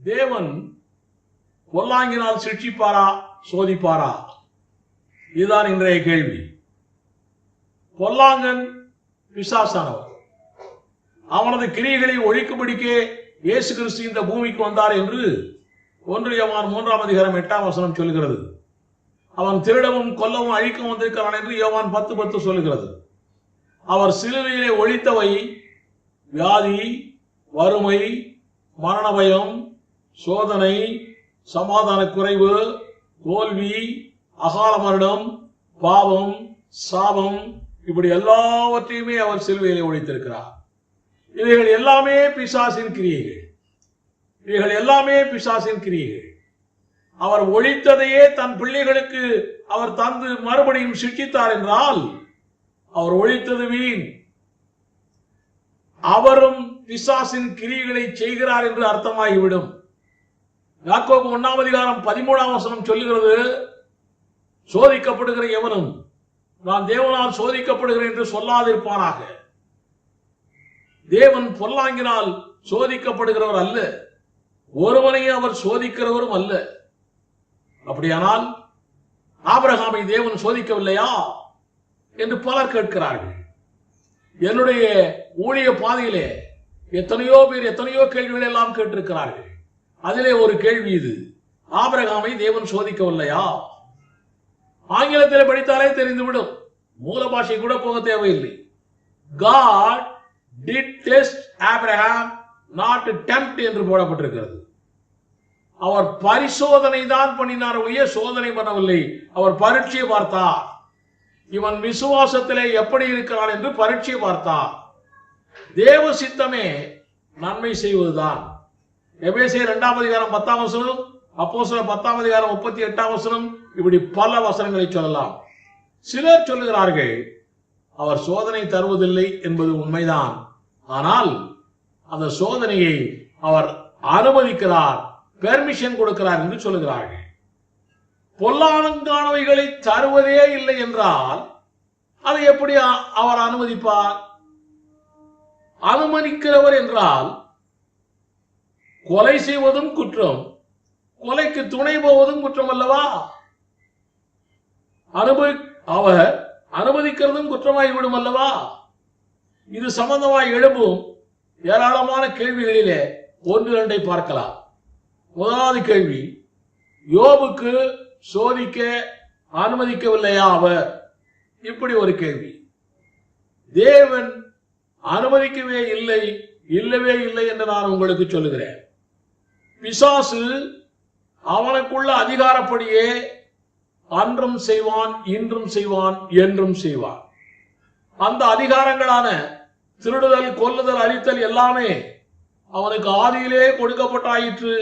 தேவன் பொல்லாங்கினால் சிக்ஷிப்பாரா, சோதிப்பாரா? இதுதான் இன்றைய கேள்வி. பொல்லாங்கன் பிசாசானவர். அவனது கிரியைகளை ஒழிக்கும்படிக்கே இயேசு கிறிஸ்து இந்த பூமிக்கு வந்தார் என்று 1 யோவான் 3:8 சொல்கிறது. அவன் திருடவும் கொல்லவும் அழிக்கவும் வந்திருக்கிறான் என்று யோவான் 10:10 சொல்லுகிறது. அவர் சிலுவையிலே ஒழித்தவை வியாதி, வறுமை, மரண பயம், சோதனை, சமாதான குறைவு, தோல்வி, அகால மரணம், பாவம், சாபம், இப்படி எல்லாவற்றையுமே அவர் சிலுவையிலே ஒழித்திருக்கிறார். இவைகள் எல்லாமே பிசாசின் கிரியைகள். இவைகள் எல்லாமே பிசாசின் கிரியைகள். அவர் ஒழித்ததையே தன் பிள்ளைகளுக்கு அவர் தந்து மறுபடியும் சிக்ஷித்தார் என்றால் அவர் ஒழித்தது வீண். அவரும் பிசாசின் கிரியைகளை செய்கிறார் என்று அர்த்தமாகிவிடும். யாக்கோபு 1:13 சொல்லுகிறது, சோதிக்கப்படுகிற எவனும் நான் தேவனால் சோதிக்கப்படுகிறேன் என்று சொல்லாதிருப்பானாக. தேவன் பொல்லாங்கினால் சோதிக்கப்படுகிறவர் அல்ல, ஒருவனையும் அவர் சோதிக்கிறவரும் அல்ல. அப்படியானால் ஆபிரகாமை தேவன் சோதிக்கவில்லையா என்று பலர் கேட்கிறார்கள். என்னுடைய ஊழிய பாதையிலே எத்தனையோ பேர் எத்தனையோ கேள்விகள் எல்லாம் கேட்டிருக்கிறார்கள். அதிலே ஒரு கேள்வி இது, ஆபிரகாமை தேவன் சோதிக்கவில்லையா? ஆங்கிலத்தில் படித்தாலே தெரிந்துவிடும், மூல பாஷை கூட போக தேவையில்லை. God did test Abraham, not tempt என்று போடப்பட்டிருக்கிறது. அவர் பரிசோதனை தான் பண்ணினார், சோதனை பண்ணவில்லை. அவர் பரீட்சை பார்த்தார். இவன் விசுவாசத்திலே எப்படி இருக்கிறான் என்று பரீட்சை பார்த்தார். தேவ சித்தமே நன்மை செய்வதுதான். எபேசியர் 2:10, அப்போஸ்தலர் 10:38, இப்படி பல வசனங்களை சொல்லலாம். சிலர் சொல்லுகிறார்கள் அவர் சோதனை தருவதில்லை என்பது உண்மைதான், ஆனால் அந்த சோதனையை அவர் அனுமதிக்கிறார், பெர்மிஷன் கொடுக்கிறார் என்று சொல்லுகிறார்கள். பொல்லாங்கானவைகளை தருவதே இல்லை என்றால் அதை எப்படி அவர் அனுமதிப்பார்? அனுமதிக்கிறவர் என்றால் கொலை செய்வதும் குற்றம், கொலைக்கு துணை போவதும் குற்றம் அல்லவா? அவர் அனுமதிக்கிறதும் குற்றமாகிவிடும் அல்லவா? இது சம்பந்தமாய் எழும்பும் ஏராளமான கேள்விகளிலே 1-2 பார்க்கலாம். முதலாவது கேள்வி, யோபுக்கு சோதிக்க அனுமதிக்கவில்லையா அவர்? இப்படி ஒரு கேள்வி. தேவன் அனுமதிக்கவே இல்லை, இல்லவே இல்லை என்று நான் உங்களுக்கு சொல்லுகிறேன். பிசாசு அவனுக்குள்ள அதிகாரப்படியே அன்றும் செய்வான், இன்றும் செய்வான், என்றும் செய்வான். அந்த அதிகாரங்களான திருடுதல், கொல்லுதல், அழித்தல் எல்லாமே அவனுக்கு ஆதியிலே கொடுக்கப்பட்டாயிற்று.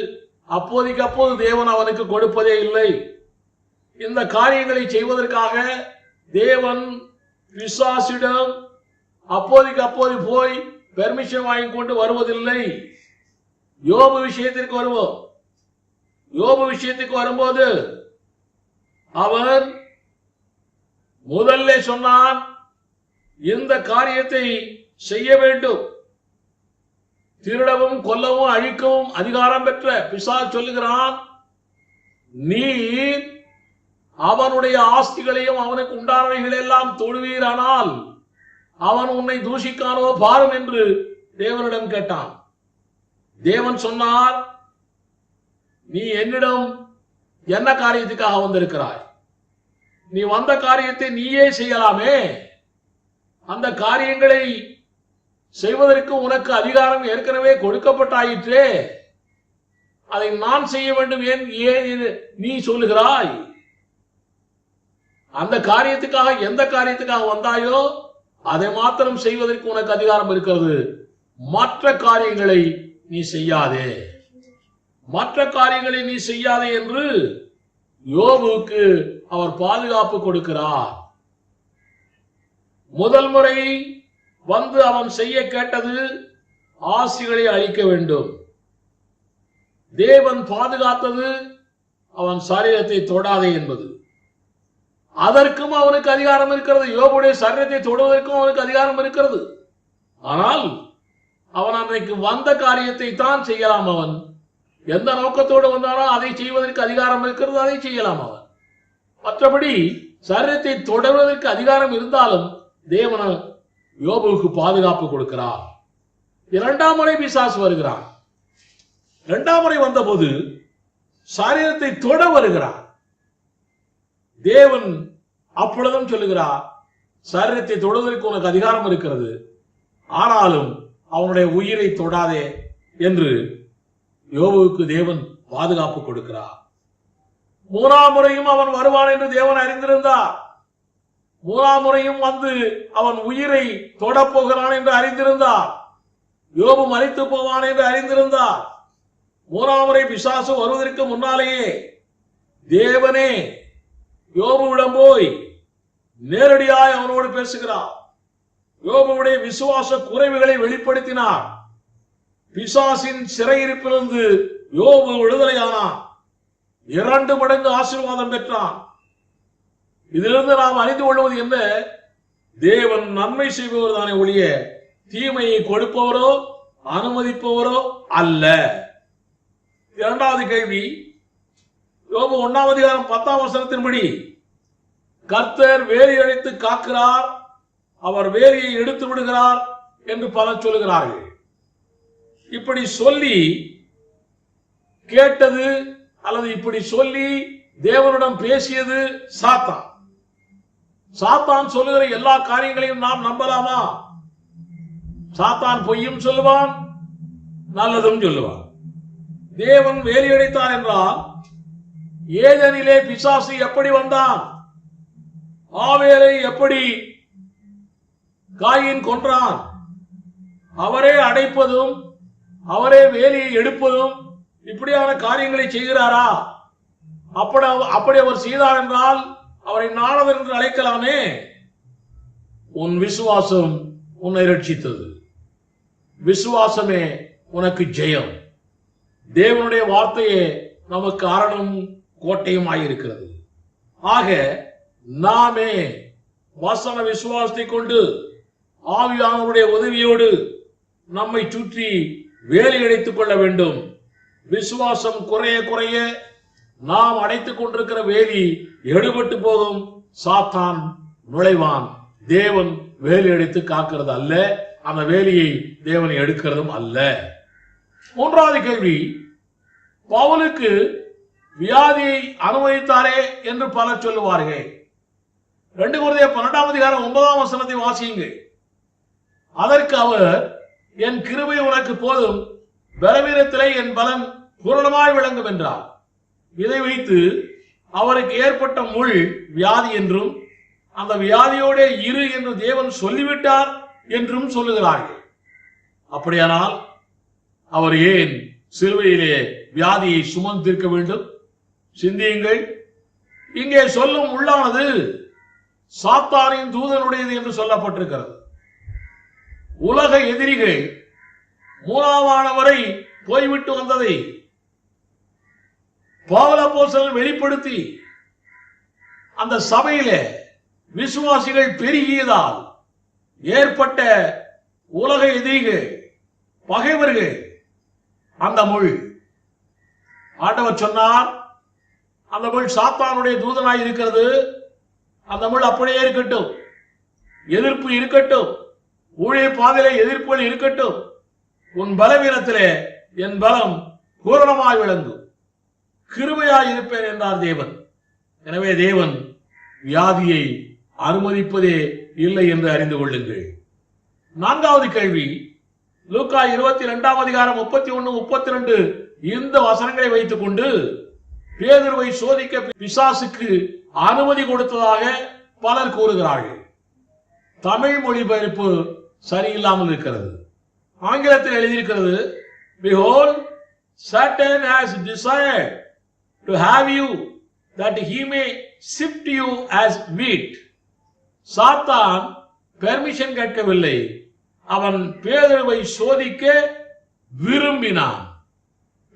அப்போதைக்கு அப்போது தேவன் அவனுக்கு கொடுப்பதே இல்லை. இந்த காரியங்களை செய்வதற்காக தேவன் பிசாசிடம் அப்போதைக்கு அப்போது போய் பெர்மிஷன் வாங்கி கொண்டு வருவதில்லை. யோபு விஷயத்திற்கு வருவோம். யோபு விஷயத்துக்கு வரும்போது அவர் முதல்ல சொன்னான், இந்த காரியத்தை செய்ய வேண்டும். திருடவும் கொல்லவும் அழிக்கவும் அதிகாரம் பெற்ற பிசாசு சொல்லுகிறான், நீர் அவனுடைய ஆஸ்திகளையும் அவனுக்கு உண்டானவைகள் எல்லாம் தொழுவீரானால் அவன் உன்னை தூஷிக்கானோ பாரும் என்று தேவனிடம் கேட்டான். தேவன் சொன்னார், நீ என்னிடம் என்ன காரியத்துக்காக வந்திருக்கிறாய்? நீ வந்த காரியத்தை நீயே செய்யலாமே. அந்த காரியங்களை செய்வதற்கு உனக்கு அதிகாரம் ஏற்கனவே கொடுக்கப்பட்டாயிற்றே, அதை நான் செய்ய வேண்டும் ஏன் நீ சொல்லுகிறாய்? அந்த காரியத்துக்காக, எந்த காரியத்துக்காக வந்தாயோ அதை மாத்திரம் செய்வதற்கு உனக்கு அதிகாரம் இருக்கிறது. மற்ற காரியங்களை நீ செய்யாதே, மற்ற காரியங்களை நீ செய்யாதே என்று யோபுவுக்கு அவர் பாதுகாப்பு கொடுக்கிறார். முதல் முறை வந்து அவன் செய்ய கேட்டது ஆசிகளை அழிக்க வேண்டும். தேவன் பாதுகாத்தது அவன் சரீரத்தை தொடாதே என்பது. அதற்கும் அவனுக்கு அதிகாரம் இருக்கிறது. யோபுடைய சரீரத்தை தொடுவதற்கும் அவனுக்கு அதிகாரம் இருக்கிறது. ஆனால் அவன் அன்றைக்கு வந்த காரியத்தை தான் செய்யலாம். அவன் எந்த நோக்கத்தோடு வந்தாலும் அதை செய்வதற்கு அதிகாரம் இருக்கிறது, அதை செய்யலாம் அவன். மற்றபடி சரீரத்தை தொடர்வதற்கு அதிகாரம் இருந்தாலும் தேவன் யோபுவுக்கு பாதுகாப்பு கொடுக்கிறார். இரண்டாம் முறை பிசாசு வருகிறான். இரண்டாம் முறை வந்தபோது சரீரத்தை தொட வருகிறான். தேவன் அப்பொழுதும் சொல்லுகிறார், சரீரத்தை தொடுவதற்கு உனக்கு அதிகாரம் இருக்கிறது, ஆனாலும் அவனுடைய உயிரை தொடாதே என்று யோபுவுக்கு தேவன் பாதுகாப்பு கொடுக்கிறார். மூணாம் முறையும் அவன் வருவான் என்று தேவன் அறிந்திருந்தார். மூணாம் முறையும் வந்து அவன் உயிரை தொடப்போகிறான் என்று அறிந்திருந்தார். யோபு மரித்து போவான் என்று அறிந்திருந்தார். மூணாம் முறை பிசாசு வருவதற்கு முன்னாலேயே தேவனே யோபுவிடம் போய் நேரடியாய் அவனோடு பேசுகிறார். யோபுவுடைய விசுவாச குறைவுகளை வெளிப்படுத்தினார். பிசாசின் சிறையிருப்பிலிருந்து யோபு விடுதலையானான். 2 மடங்கு ஆசீர்வாதம் பெற்றான். இதிலிருந்து நாம் அறிந்து கொள்வது என்ன? தேவன் நன்மை செய்பவர் தானே ஒழிய தீமையை கொடுப்பவரோ அனுமதிப்பவரோ அல்ல. இரண்டாவது கேள்வி, யோபு 1ஆம் அதிகாரம் 10ஆம் வசனத்தின்படி கர்த்தர் வேலி அழைத்து காக்கிறார், அவர் வேலியை எடுத்து விடுகிறார் என்று பலர் சொல்லுகிறார்கள். இப்படி சொல்லி கேட்டது அல்லது இப்படி சொல்லி தேவனிடம் பேசியது சாத்தான். சாத்தான் சொல்லுகிற எல்லா காரியங்களையும் நாம் நம்பலாமா? சாத்தான் பொய்யும் சொல்லுவான், நல்லதும் சொல்லுவான். தேவன் வேலி அடைத்தார் என்றால் ஏதேனிலே பிசாசு எப்படி வந்தான்? ஆவேலை எப்படி காயின் கொன்றான்? அவரே அடைப்பதும் அவரே வேலியை எடுப்பதும் இப்படியான காரியங்களை செய்கிறாரா? அப்படி அவர் செய்தார் என்றால் அவரை நாடவர் என்று அழைக்கலாமே. உன் விசுவாசம் உன்னை ரட்சித்தது. விசுவாசமே உனக்கு ஜெயம். தேவனுடைய வார்த்தையே நமக்கு அரணும் கோட்டையும் ஆயிருக்கிறது. ஆக நாமே வசன விசுவாசத்தை கொண்டு ஆவியானவருடைய உதவியோடு நம்மை சுற்றி வேலி அடைத்துக் கொள்ள வேண்டும். விசுவாசம் குறைய குறைய நாம் அடைத்துக் கொண்டிருக்கிற வேலி எடுபட்டு போகும். சாத்தான் நுழைவான். தேவன் வேலி அடைத்து காக்கிறது அல்ல, அந்த வேலியை தேவன் எடுக்கிறதும் அல்ல. மூன்றாவது கேள்வி, பவுலுக்கு வியாதியை அனுமதித்தாரே என்று பலர் சொல்லுவார்கள். 2 கொரிந்தியர் 12ஆம் அதிகாரம் 9ஆம் வசனத்தை வாசியுங்கள். அதற்கு அவர், என் கிருபை உனக்கு போதும், பலவீனத்திலே என் பலன் பூரணமாய் விளங்கும் என்றார். இதை வைத்து அவருக்கு ஏற்பட்ட முள் வியாதி என்றும் அந்த வியாதியோட இரு என்று தேவன் சொல்லிவிட்டார் என்றும் சொல்லுகிறார்கள். அப்படியானால் அவர் ஏன் சிலுவையிலே வியாதியை சுமந்திருக்க வேண்டும்? சிந்தியுங்கள். இங்கே சொல்லும் உள்ளானது சாத்தானின் தூதனுடையது என்று சொல்லப்பட்டிருக்கிறது. உலக எதிரிகள் மூலமானவரை போய்விட்டு வந்ததை பவுல் அப்போஸ்தலன் வெளிப்படுத்தி அந்த சபையிலே விசுவாசிகள் பெருகியதால் ஏற்பட்ட உலக எதிரிகள், பகைவர்கள், அந்த முள் ஆண்டவர் சொன்னார், அந்த முள் சாத்தானுடைய தூதனாய் இருக்கிறது. அந்த முள் அப்படியே இருக்கட்டும், எதிர்ப்பு இருக்கட்டும், ஊழிய பாதையிலே எதிர்ப்புகள் இருக்கட்டும், உன் பலவீனத்திலே என் பலம் பூரணமாய் விளங்கும், கிருபையாய் இருப்பேன் என்றார் தேவன். எனவே தேவன் வியாதியை அனுமதிப்பதே இல்லை என்று அறிந்து கொள்ளுங்கள். 4வது கேள்வி, லூக்கா 22ஆம் அதிகாரம் 31, 32 இந்த வசனங்களை வைத்துக் கொண்டு பேதுருவை சோதிக்க பிசாசுக்கு அனுமதி கொடுத்ததாக பலர் கூறுகிறார்கள். தமிழ் மொழிபெயர்ப்பு சரியில்லாமல் இருக்கிறது. ஆங்கிலத்தில் எழுதியிருக்கிறது, behold, Satan has desired to have you that he may sift you as wheat. சாத்தான் பெர்மிஷன் கேட்கவில்லை, அவன் பேதுருவை சோதிக்க விரும்பினான்.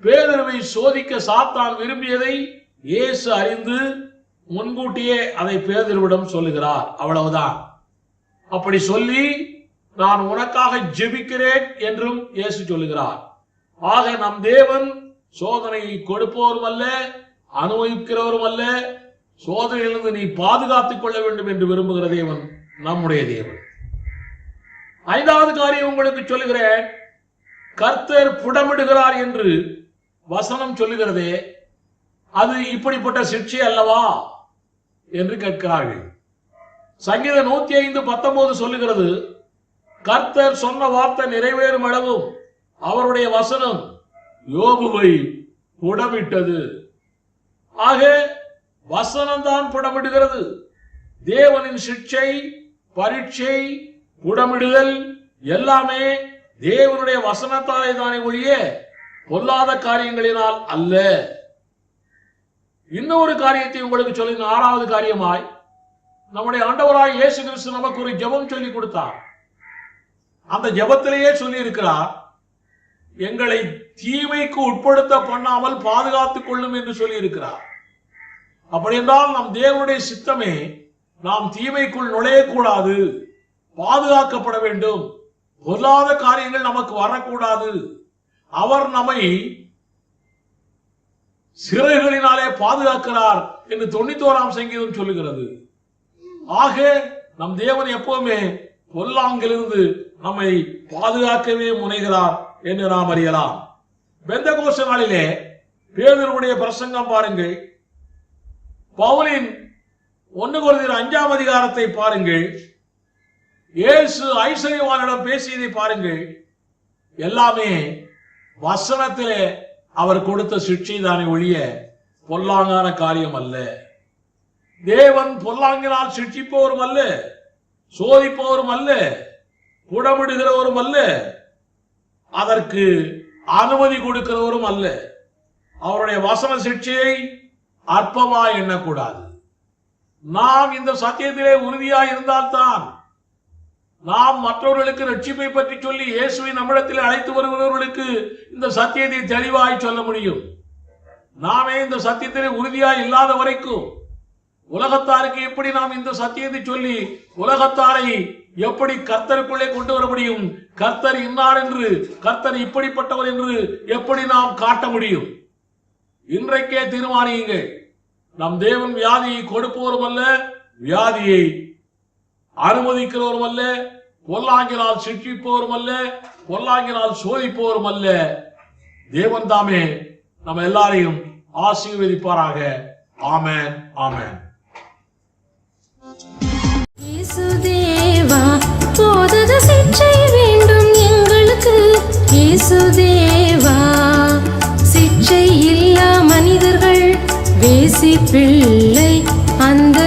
பேதுருவை சோதிக்க சாத்தான் விரும்பியதை இயேசு அறிந்து முன்கூட்டியே அதை பேதுருவிடம் சொல்லுகிறார். அவ்வளவுதான். அப்படி சொல்லி நான் உனக்காக ஜெபிக்கிறேன் என்றும் இயேசு சொல்லுகிறார். ஆக நம் தேவன் சோதனையை கொடுப்பவரும் அல்ல, அனுபவிக்கிறவரும் அல்ல. சோதனையிலிருந்து நீ பாதுகாத்துக் கொள்ள வேண்டும் என்று விரும்புகிற தேவன் நம்முடைய தேவன். ஐந்தாவது காரியம் உங்களுக்கு சொல்லுகிறேன். கர்த்தர் புடமிடுகிறார் என்று வசனம் சொல்லுகிறதே, அது இப்படிப்பட்ட சிக்ஷை அல்லவா என்று கேட்கிறார்கள். சங்கீதம் 105:19 சொல்லுகிறது, கர்த்தர் சொன்ன வார்த்தை நிறைவேறும் அளவும் அவருடைய வசனம் யோபுவை புடமிட்டது. ஆக வசனம் தான் புடமிடுகிறது. தேவனின் சிக்ஷை, பரீட்சை, புடமிடுதல் எல்லாமே தேவனுடைய வசனத்தாலே தானே ஒழிய பொல்லாத காரியங்களினால் அல்ல. இன்னொரு காரியத்தை உங்களுக்கு சொல்லி, 6வது காரியமாய் நம்முடைய ஆண்டவராய் இயேசு கிறிஸ்து நமக்கு ஒரு ஜெபம் சொல்லி கொடுத்தார். அந்த ஜெபத்திலேயே சொல்லி இருக்கிறார், எங்களை தீமைக்கு உட்படுத்த பண்ணாமல் பாதுகாத்துக் கொள்ளும் என்று சொல்லி இருக்கிறார். அப்படி என்றால் நம் தேவனுடைய சித்தமே நாம் தீமைக்குள் நுழையக்கூடாது, பாதுகாக்கப்பட வேண்டும், பொல்லாத காரியங்கள் நமக்கு வரக்கூடாது. அவர் நம்மை சிறைகளினாலே பாதுகாக்கிறார் என்று 91ஆம் சங்கீதம் சொல்லுகிறது. ஆக நம் தேவன் எப்பவுமே பொல்லாங்கிலிருந்து நம்மை பாதுகாக்கவே முனைகிறார் என்று நாம் அறியலாம். பெந்தகோஸ்து நாளிலே பேதுருவுடைய பிரசங்கம் பாருங்கள். பவுலின் 1 கொரிந்தியர் 5ஆம் அதிகாரத்தை பாருங்கள். இயேசு ஐஸ்வர்யவானிடம் பேசியதை பாருங்கள். எல்லாமே வசனத்திலே அவர் கொடுத்த சிக்ஷை தானே ஒழிய பொல்லாங்கான காரியம் அல்ல. தேவன் பொல்லாங்கினால் சிக்ஷிப்பவரும் அல்ல, சோதிப்பவரும் அல்ல, புடமிடுகிறவரும் அல்ல, அதற்கு அனுமதி கொடுக்கிறவரும் அல்ல. அவருடைய வசன சிக்ஷையை அற்பமாய் எண்ணக்கூடாது. நாம் இந்த சத்தியத்திலே உறுதியாய் இருந்தால்தான் நாம் மற்றவர்களுக்கு ரட்சிப்பை பற்றி சொல்லி இயேசுவை நம்மிடத்தில் அழைத்து வருகிறவர்களுக்கு இந்த சத்தியத்தை தெளிவாய் சொல்ல முடியும். நாமே இந்த சத்தியத்திலே உறுதியாய் இல்லாத வரைக்கும் உலகத்தாருக்கு எப்படி நாம் இந்த சத்தியத்தை சொல்லி உலகத்தாரை எப்படி கர்த்தருக்குள்ளே கொண்டு வர முடியும்? கர்த்தர் இன்னார் என்று, கர்த்தர் இப்படிப்பட்டவர் என்று எப்படி நாம் காட்ட முடியும்? இன்றைக்கே தீர்மானியுங்கள். நம் தேவன் வியாதியை கொடுப்பவரும் அல்ல, வியாதியை அனுமதிக்கிறவரும் அல்ல, பொல்லாங்கினால் சிக்ஷிப்பவரும் அல்ல, பொல்லாங்கினால் சோதிப்பவரும் அல்ல. தேவன் தாமே நம்ம எல்லாரையும் ஆசீர்வதிப்பாராக. ஆமென், ஆமென். இயேசுதேவா, போதக சிக்ஷை வேண்டும் எங்களுக்கு. இயேசுதேவா, சிக்ஷை இல்லா மனிதர்கள், வேசி பிள்ளை அந்த